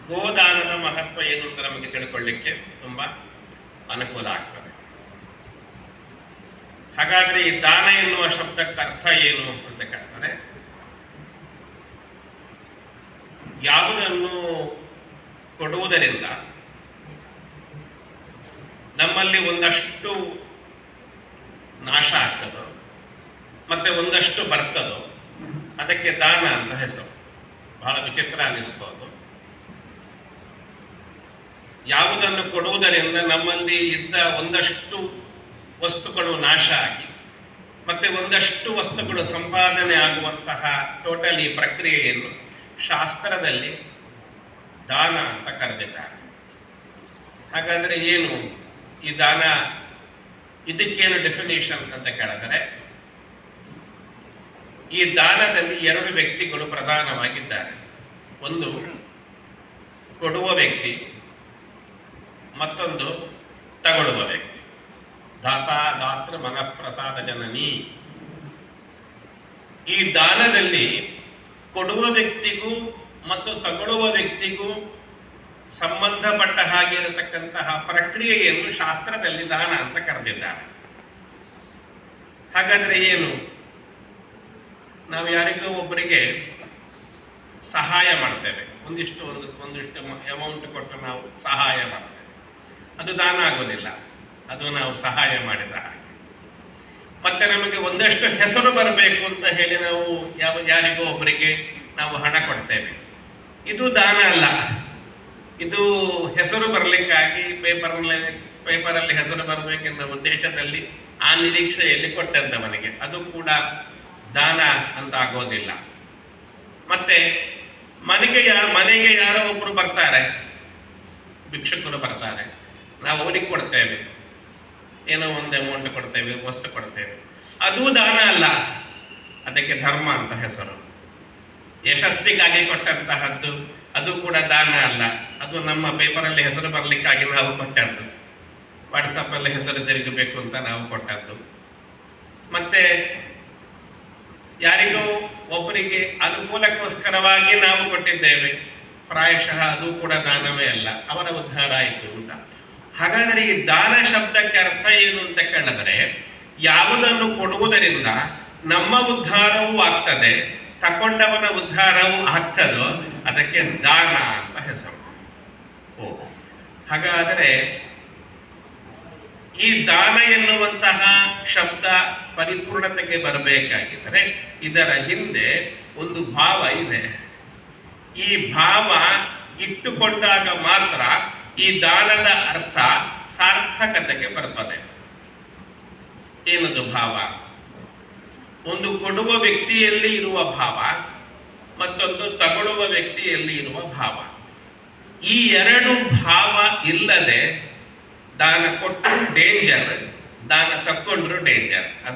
ಗೋದಾನದ ಮಹತ್ವ ಏನು ಅಂತ ನಮಗೆ ತಿಳ್ಕೊಳ್ಳಿಕ್ಕೆ ತುಂಬಾ ಅನುಕೂಲ ಆಗ್ತದೆ. ಹಾಗಾದ್ರೆ ಈ ದಾನ ಎನ್ನುವ ಶಬ್ದಕ್ಕೆ ಅರ್ಥ ಏನು ಅಂತ ಕೇಳ್ತಾರೆ. ಯಾವುದನ್ನು ಕೊಡುವುದರಿಂದ ನಮ್ಮಲ್ಲಿ ಒಂದಷ್ಟು ನಾಶ ಆಗ್ತದೋ ಮತ್ತೆ ಒಂದಷ್ಟು ಬರ್ತದೋ ಅದಕ್ಕೆ ದಾನ ಅಂತ ಹೆಸರು. ಬಹಳ ವಿಚಿತ್ರ ಅನಿಸ್ಬೋದು. ಯಾವುದನ್ನು ಕೊಡುವುದರಿಂದ ನಮ್ಮಲ್ಲಿ ಇದ್ದ ಒಂದಷ್ಟು ವಸ್ತುಗಳು ನಾಶ ಆಗಿ ಮತ್ತೆ ಒಂದಷ್ಟು ವಸ್ತುಗಳು ಸಂಪಾದನೆ ಆಗುವಂತಹ ಟೋಟಲ್ ಈ ಪ್ರಕ್ರಿಯೆಯನ್ನು ಶಾಸ್ತ್ರದಲ್ಲಿ ದಾನ ಅಂತ ಕರೆದಿದ್ದಾರೆ. ಹಾಗಾದ್ರೆ ಏನು ಈ ದಾನ? ಇದಕ್ಕೇನು ಡೆಫಿನೇಷನ್ ಅಂತ ಕೇಳಿದರೆ, ಈ ದಾನದಲ್ಲಿ ಎರಡು ವ್ಯಕ್ತಿಗಳು ಪ್ರಧಾನವಾಗಿದ್ದಾರೆ. ಒಂದು ಕೊಡುವ ವ್ಯಕ್ತಿ, ಮತ್ತೊಂದು ತಗೊಳ್ಳುವ ವ್ಯಕ್ತಿ. ದಾತೃ ಮನಃಪ್ರಸಾದ ಜನನಿ. ಈ ದಾನದಲ್ಲಿ ಕೊಡುವ ವ್ಯಕ್ತಿಗೂ ಮತ್ತು ತಗೊಳ್ಳುವ ವ್ಯಕ್ತಿಗೂ ಸಂಬಂಧಪಟ್ಟ ಹಾಗೆ ಇರತಕ್ಕಂತಹ ಪ್ರಕ್ರಿಯೆಯನ್ನು ಶಾಸ್ತ್ರದಲ್ಲಿ ದಾನ ಅಂತ ಕರೆದಿದ್ದಾರೆ. ಹಾಗಾದ್ರೆ ಏನು? ನಾವು ಯಾರಿಗೂ ಒಬ್ಬರಿಗೆ ಸಹಾಯ ಮಾಡ್ತೇವೆ, ಒಂದಿಷ್ಟು ಅಮೌಂಟ್ ಕೊಟ್ಟು ನಾವು ಸಹಾಯ ಮಾಡ್ತೇವೆ, ಅದು ದಾನ ಆಗೋದಿಲ್ಲ, ಅದು ನಾವು ಸಹಾಯ ಮಾಡಿದ ಹಾಗೆ. ಮತ್ತೆ ನಮಗೆ ಒಂದಷ್ಟು ಹೆಸರು ಬರಬೇಕು ಅಂತ ಹೇಳಿ ನಾವು ಯಾರಿಗೋ ಒಬ್ಬರಿಗೆ ನಾವು ಹಣ ಕೊಡ್ತೇವೆ, ಇದು ದಾನ ಅಲ್ಲ. ಇದು ಹೆಸರು ಬರಲಿಕ್ಕಾಗಿ ಪೇಪರಲ್ಲಿ ಹೆಸರು ಬರಬೇಕೆಂಬ ಉದ್ದೇಶದಲ್ಲಿ ಆ ನಿರೀಕ್ಷೆಯಲ್ಲಿ ಕೊಟ್ಟಂತವನಿಗೆ, ಅದು ಕೂಡ ದಾನ ಅಂತ ಆಗೋದಿಲ್ಲ. ಮತ್ತೆ ಮನೆಗೆ ಯಾರೋ ಒಬ್ರು ಬರ್ತಾರೆ, ಭಿಕ್ಷುಕರು ಬರ್ತಾರೆ, ನಾವು ಅವ್ರಿಗೆ ಕೊಡ್ತೇವೆ, ಏನೋ ಒಂದು ಅಮೌಂಟ್ ಕೊಡ್ತೇವೆ, ವಸ್ತು ಕೊಡ್ತೇವೆ, ಅದು ದಾನ ಅಲ್ಲ, ಅದಕ್ಕೆ ಧರ್ಮ ಅಂತ ಹೆಸರು. ಯಶಸ್ಸಿಗಾಗಿ ಕೊಟ್ಟಂತಹದ್ದು ಅದು ಕೂಡ ದಾನ ಅಲ್ಲ, ಅದು ನಮ್ಮ ಪೇಪರಲ್ಲಿ ಹೆಸರು ಬರಲಿಕ್ಕಾಗಿ ನಾವು ಕೊಟ್ಟದ್ದು, ವಾಟ್ಸಪ್ ಅಲ್ಲಿ ಹೆಸರು ತಿರುಗಬೇಕು ಅಂತ ನಾವು ಕೊಟ್ಟದ್ದು. ಮತ್ತೆ ಯಾರಿಗೂ ಒಬ್ಬರಿಗೆ ಅನುಕೂಲಕ್ಕೋಸ್ಕರವಾಗಿ ನಾವು ಕೊಟ್ಟಿದ್ದೇವೆ, ಪ್ರಾಯಶಃ ಅದು ಕೂಡ ದಾನವೇ ಅಲ್ಲ, ಅವರ ಉದ್ಧಾರ ಆಯಿತು ಅಂತ. ಹಾಗಾದರೆ ಈ ದಾನ ಶಬ್ದಕ್ಕೆ ಅರ್ಥ ಏನು ಅಂತ ಕೇಳಿದ್ರೆ, ಯಾವುದನ್ನು ಕೊಡುವುದರಿಂದ ನಮ್ಮ ಉದ್ಧಾರವೂ ಆಗ್ತದೆ, ತಕೊಂಡವನ ಉದ್ಧಾರವೂ ಆಗ್ತದೋ ಅದಕ್ಕೆ ದಾನ ಅಂತ ಹೆಸರು. ಹಾಗಾದರೆ ಈ ದಾನ ಎನ್ನುವಂತಹ ಶಬ್ದ ಪರಿಪೂರ್ಣತೆಗೆ ಬರಬೇಕಾಗಿದ್ದರೆ ಇದರ ಹಿಂದೆ ಒಂದು ಭಾವ ಇದೆ. ಈ ಭಾವ ಇಟ್ಟುಕೊಂಡಾಗ ಮಾತ್ರ ಈ ದಾನದ ಅರ್ಥ ಸಾರ್ಥಕತೆಗೆ ಬರ್ತದೆ. ಏನದು ಭಾವ? ಒಂದು ಕೊಡುವ ವ್ಯಕ್ತಿಯಲ್ಲಿ ಇರುವ ಭಾವ, ಮತ್ತೊಂದು ತಗೊಳ್ಳುವ ವ್ಯಕ್ತಿಯಲ್ಲಿ ಇರುವ ಭಾವ. ಈ ಎರಡು ಭಾವ ಇಲ್ಲದೆ ದಾನ ಕೊಟ್ಟರು ಡೇಂಜರ್, ದಾನ ತಕ್ಕೊಂಡ್ರು ಡೇಂಜರ್. ಅದು